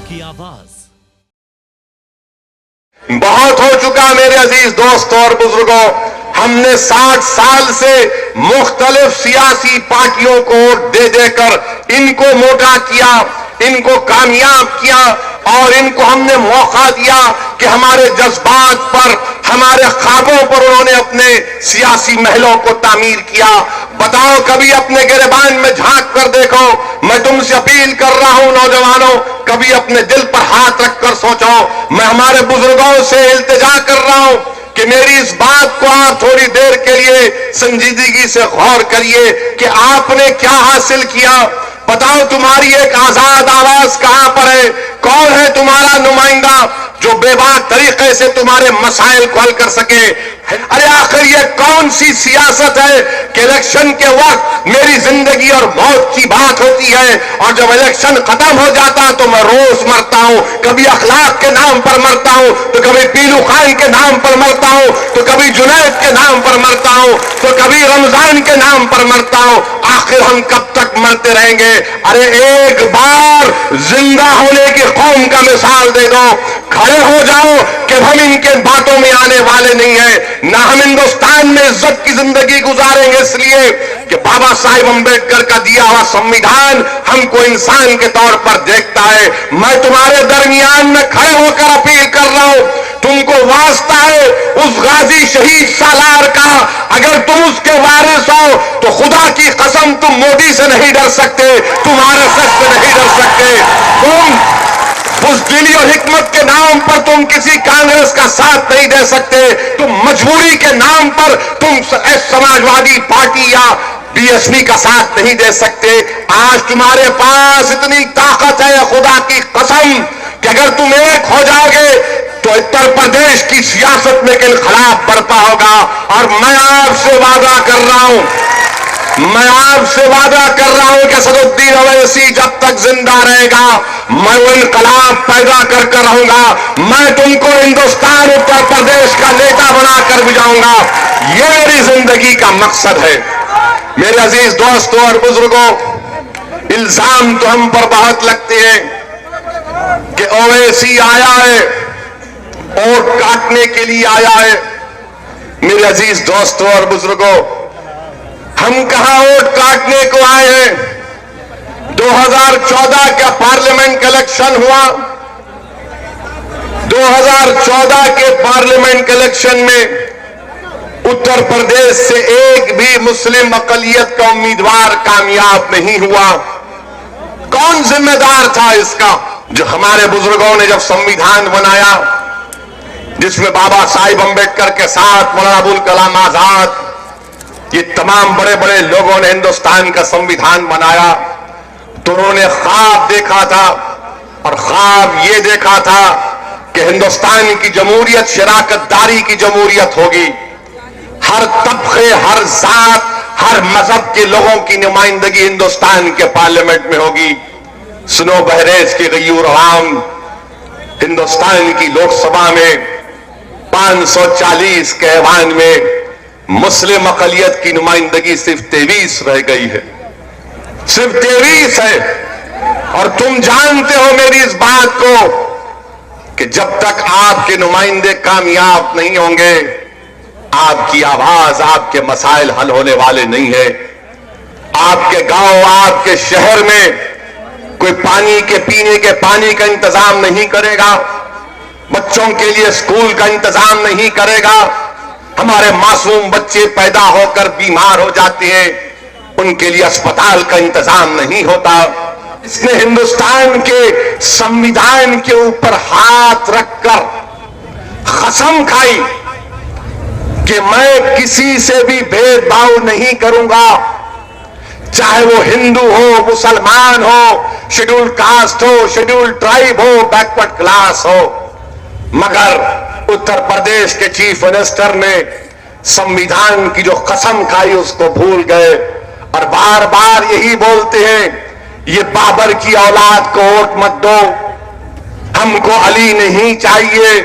आपकी आवाज। बहुत हो चुका मेरे अजीज दोस्तों और बुजुर्गों। हमने 60 साल से मुख्तलिफ सियासी पार्टियों को वोट दे देकर इनको मोटा किया, इनको कामयाब किया और इनको हमने मौका दिया कि हमारे जज्बात पर, हमारे ख्वाबों पर उन्होंने अपने सियासी महलों को तामीर किया। बताओ, कभी अपने गिरबान में झांक कर देखो। मैं तुमसे अपील कर रहा हूं नौजवानों, कभी अपने दिल पर हाथ रखकर सोचो। मैं हमारे बुजुर्गों से इल्तिजा कर रहा हूं कि मेरी इस बात को आप थोड़ी देर के लिए संजीदगी से गौर करिए कि आपने क्या हासिल किया। बताओ, तुम्हारी एक आजाद आवाज कहां पर है? कौन है तुम्हारा नुमाइंदा जो बेबाक तरीके से तुम्हारे मसाइल को हल कर सके? अरे आखिर ये कौन सी सियासत है कि इलेक्शन के वक्त मेरी जिंदगी और मौत की बात होती है और जब इलेक्शन खत्म हो जाता तो मैं रोज मरता हूं। कभी अखलाक के नाम पर मरता हूं, तो कभी पीलू खान के नाम पर मरता हूं, तो कभी जुनैद के नाम पर मरता हूं, तो कभी रमजान के नाम पर मरता हूं। आखिर हम कब तक मरते रहेंगे? अरे एक बार जिंदा होने की कौम का मिसाल दे दो, खड़े हो जाओ कि हम इनके बातों में आने वाले नहीं है। ना हम हिंदुस्तान में इज्जत की जिंदगी गुजारेंगे इसलिए कि बाबा साहिब अंबेडकर का दिया हुआ संविधान हमको इंसान के तौर पर देखता है। मैं तुम्हारे दरमियान में खड़े होकर अपील कर रहा हूं, तुमको वास्ता है उस गाजी शहीद सालार का, अगर तुम उसके वारिस हो तो खुदा की कसम तुम मोदी से नहीं डर सकते, तुम आरएसएस से नहीं डर सकते। तुम बुज़दिली और हिकमत के नाम पर तुम किसी कांग्रेस का साथ नहीं दे सकते। तुम मजबूरी के नाम पर तुम समाजवादी पार्टी या बीएसपी का साथ नहीं दे सकते। आज तुम्हारे पास इतनी ताकत है खुदा की कसम कि अगर तुम एक हो जाओगे तो उत्तर प्रदेश की सियासत में इनकलाब बरपा होगा। और मैं आपसे वादा कर रहा हूं, कि असदुद्दीन ओवैसी जब तक जिंदा रहेगा मैं वो इनकलाब पैदा कर रहूंगा। मैं तुमको हिंदुस्तान उत्तर प्रदेश का नेता बनाकर भी जाऊंगा। ये मेरी जिंदगी का मकसद है। मेरे अजीज दोस्तों और बुजुर्गों, इल्जाम तो हम पर बहुत लगते हैं कि ओवैसी आया है और काटने के लिए आया है। मेरे अजीज दोस्तों और बुजुर्गों, हम कहां वोट काटने को आए हैं? 2014 का पार्लियामेंट का इलेक्शन हुआ। 2014 के पार्लियामेंट के इलेक्शन में उत्तर प्रदेश से एक भी मुस्लिम अकलियत का उम्मीदवार कामयाब नहीं हुआ। कौन जिम्मेदार था इसका? जो हमारे बुजुर्गों ने जब संविधान बनाया, जिसमें बाबा साहिब अंबेडकर के साथ मौलाना अबुल कलाम आजाद, ये तमाम बड़े बड़े लोगों ने हिंदुस्तान का संविधान बनाया, तो उन्होंने ख्वाब देखा था और ख्वाब ये देखा था कि हिंदुस्तान की जमहूरियत शराकतदारी की जमहूरियत होगी। हर तबके, हर जात, हर मजहब के लोगों की नुमाइंदगी हिंदुस्तान के पार्लियामेंट में होगी। सुनो बहरेज के गयूर अवाम, हिंदुस्तान की लोकसभा में 540 के ऐवान में मुस्लिम अकलियत की नुमाइंदगी सिर्फ 23 रह गई है, सिर्फ 23 है। और तुम जानते हो मेरी इस बात को कि जब तक आपके नुमाइंदे कामयाब नहीं होंगे, आपकी आवाज, आपके मसाइल हल होने वाले नहीं है। आपके गांव, आपके शहर में कोई पानी के पीने के पानी का इंतजाम नहीं करेगा, बच्चों के लिए स्कूल का इंतजाम नहीं करेगा। हमारे मासूम बच्चे पैदा होकर बीमार हो जाते हैं, उनके लिए अस्पताल का इंतजाम नहीं होता। इसने हिंदुस्तान के संविधान के ऊपर हाथ रखकर कसम खाई कि मैं किसी से भी भेदभाव नहीं करूंगा, चाहे वो हिंदू हो, मुसलमान हो, शेड्यूल्ड कास्ट हो, शेड्यूल्ड ट्राइब हो, बैकवर्ड क्लास हो। मगर उत्तर प्रदेश के चीफ मिनिस्टर ने संविधान की जो कसम खाई उसको भूल गए और बार बार यही बोलते हैं, ये बाबर की औलाद को वोट मत दो, हमको अली नहीं चाहिए।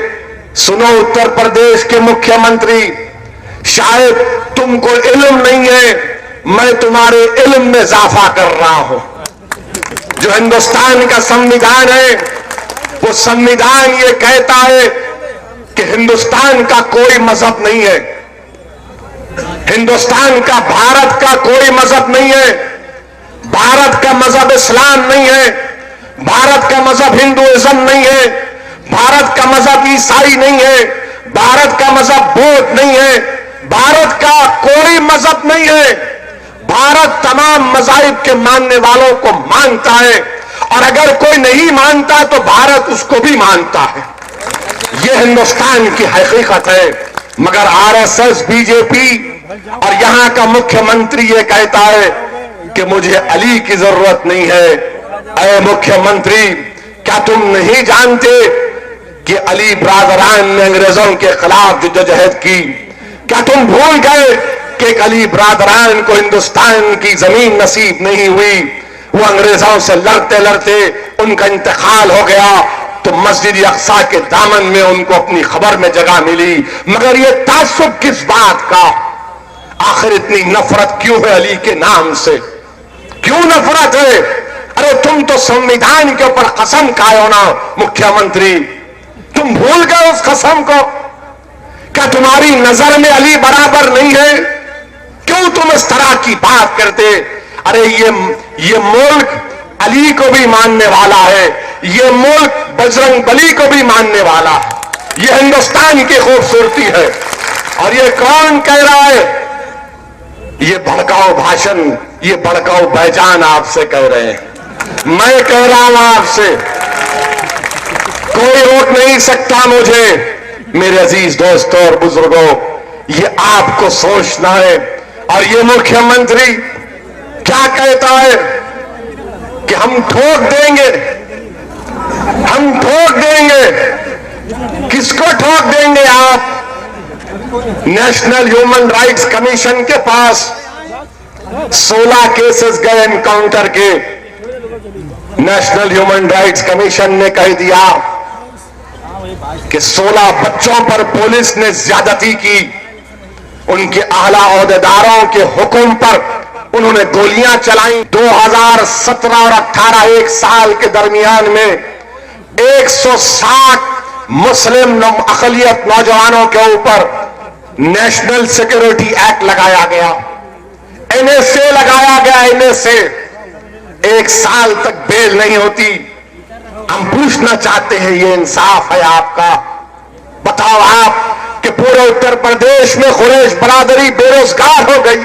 सुनो उत्तर प्रदेश के मुख्यमंत्री, शायद तुमको इल्म नहीं है, मैं तुम्हारे इल्म में इजाफा कर रहा हूं। जो हिंदुस्तान का संविधान है वो संविधान ये कहता है कि हिंदुस्तान का कोई मजहब नहीं है, हिंदुस्तान का, भारत का कोई मजहब नहीं है, भारत का मजहब इस्लाम नहीं है, भारत का मजहब हिंदुइज्म नहीं है, भारत का मजहब ईसाई नहीं है, भारत का मजहब बौद्ध नहीं है, भारत का कोई मजहब नहीं है। भारत तमाम मजाहिब के मानने वालों को मानता है, और अगर कोई नहीं मानता तो भारत उसको भी मानता है। यह हिंदुस्तान की हकीकत है। मगर आरएसएस, बीजेपी और यहां का मुख्यमंत्री ये कहता है कि मुझे अली की जरूरत नहीं है। अरे मुख्यमंत्री, क्या तुम नहीं जानते कि अली ब्रादरान ने अंग्रेजों के खिलाफ जद्दोजहद की? क्या तुम भूल गए कि एक अली ब्रादरान को हिंदुस्तान की जमीन नसीब नहीं हुई? वो अंग्रेजों से लड़ते लड़ते उनका इंतकाल हो गया तो मस्जिद अक्सा के दामन में उनको अपनी खबर में जगह मिली। मगर ये तासुब किस बात का? आखिर इतनी नफरत क्यों है अली के नाम से? क्यों नफरत है? अरे तुम तो संविधान के ऊपर कसम खाओ ना मुख्यमंत्री, तुम भूल गए उस कसम को? क्या तुम्हारी नजर में अली बराबर नहीं है? क्यों तुम इस तरह की बात करते? अरे ये मुल्क अली को भी मानने वाला है, ये मुल्क बजरंग बली को भी मानने वाला है। ये हिंदुस्तान की खूबसूरती है। और ये कौन कह रहा है? ये भड़काऊ भाषण, ये भड़काऊ बैजान आपसे कह रहे हैं। मैं कह रहा हूं आपसे, कोई रोक नहीं सकता मुझे। मेरे अजीज दोस्तों और बुजुर्गों, ये आपको सोचना है। और ये मुख्यमंत्री क्या कहता है कि हम ठोक देंगे, हम ठोक देंगे। किसको ठोक देंगे आप? नेशनल ह्यूमन राइट्स कमीशन के पास 16 केसेस गए एनकाउंटर के। नेशनल ह्यूमन राइट्स कमीशन ने कह दिया कि 16 बच्चों पर पुलिस ने ज्यादती की। उनके आला ओहदेदारों के हुक्म पर उन्होंने गोलियां चलाई। 2017 और 18 एक साल के दरमियान में 160 मुस्लिम अकलियत नौजवानों के ऊपर नेशनल सिक्योरिटी एक्ट लगाया गया, एनएसए लगाया गया। एनएसए 1 साल तक बेल नहीं होती। हम पूछना चाहते हैं, ये इंसाफ है आपका? बताओ आप कि पूरे उत्तर प्रदेश में कुरैश बरादरी बेरोजगार हो गई।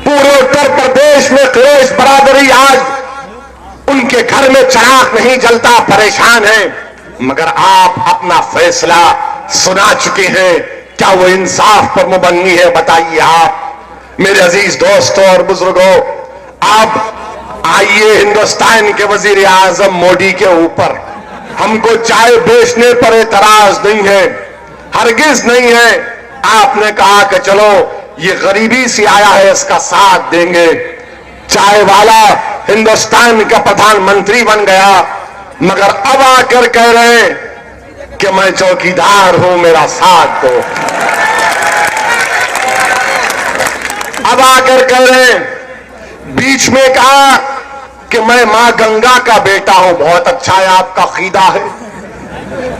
पूरे उत्तर प्रदेश में कुरैश बरादरी आज उनके घर में चिराग नहीं जलता, परेशान है। मगर आप अपना फैसला सुना चुके हैं। क्या वो इंसाफ पर मुबन्नी है? बताइए आप। मेरे अजीज दोस्तों और बुजुर्गों, आप आइए हिंदुस्तान के वजीर आजम मोदी के ऊपर हमको चाय बेचने पर एतराज नहीं है, हरगिज नहीं है। आपने कहा कि चलो ये गरीबी से आया है, इसका साथ देंगे। चाय वाला हिंदुस्तान का प्रधानमंत्री बन गया, मगर अब आकर कह रहे हैं कि मैं चौकीदार हूं, मेरा साथ दो। अब आकर कह रहे हैं, बीच में कहा कि मैं मां गंगा का बेटा हूं, बहुत अच्छा है, आपका अकीदा है।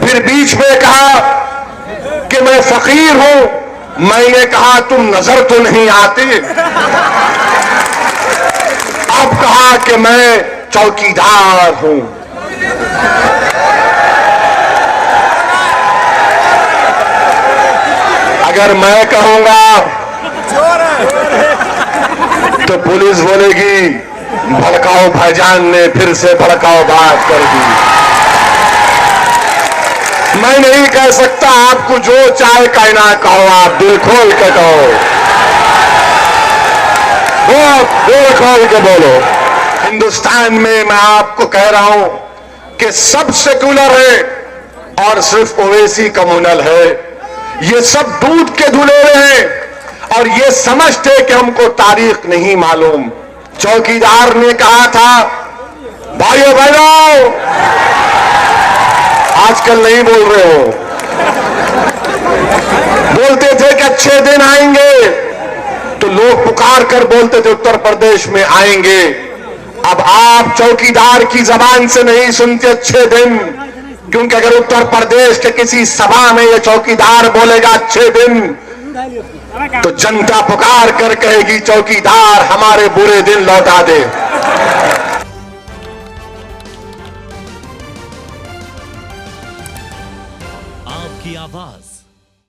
फिर बीच में कहा कि मैं फकीर हूं। मैंने कहा तुम नजर तो नहीं आते। अब कहा कि मैं चौकीदार हूं। अगर मैं कहूंगा तो पुलिस बोलेगी भड़काऊ भाईजान ने फिर से भड़काऊ बात कर दी। मैं नहीं कह सकता, आपको जो चाहे कहना कहो, आप दिल खोल के कहो, दिल खोल के बोलो। हिंदुस्तान में मैं आपको कह रहा हूं कि सब सेकुलर है और सिर्फ ओवैसी कम्युनल है। ये सब दूध के धुलेरे हैं और ये समझते कि हमको तारीख नहीं मालूम। चौकीदार ने कहा था, भाइयों बहनों, आजकल नहीं बोल रहे हो, बोलते थे कि अच्छे दिन आएंगे तो लोग पुकार कर बोलते थे उत्तर प्रदेश में आएंगे। अब आप चौकीदार की जबान से नहीं सुनते अच्छे दिन, क्योंकि अगर उत्तर प्रदेश के किसी सभा में ये चौकीदार बोलेगा अच्छे दिन, तो जनता पुकार कर कहेगी चौकीदार हमारे बुरे दिन लौटा दे। आपकी आवाज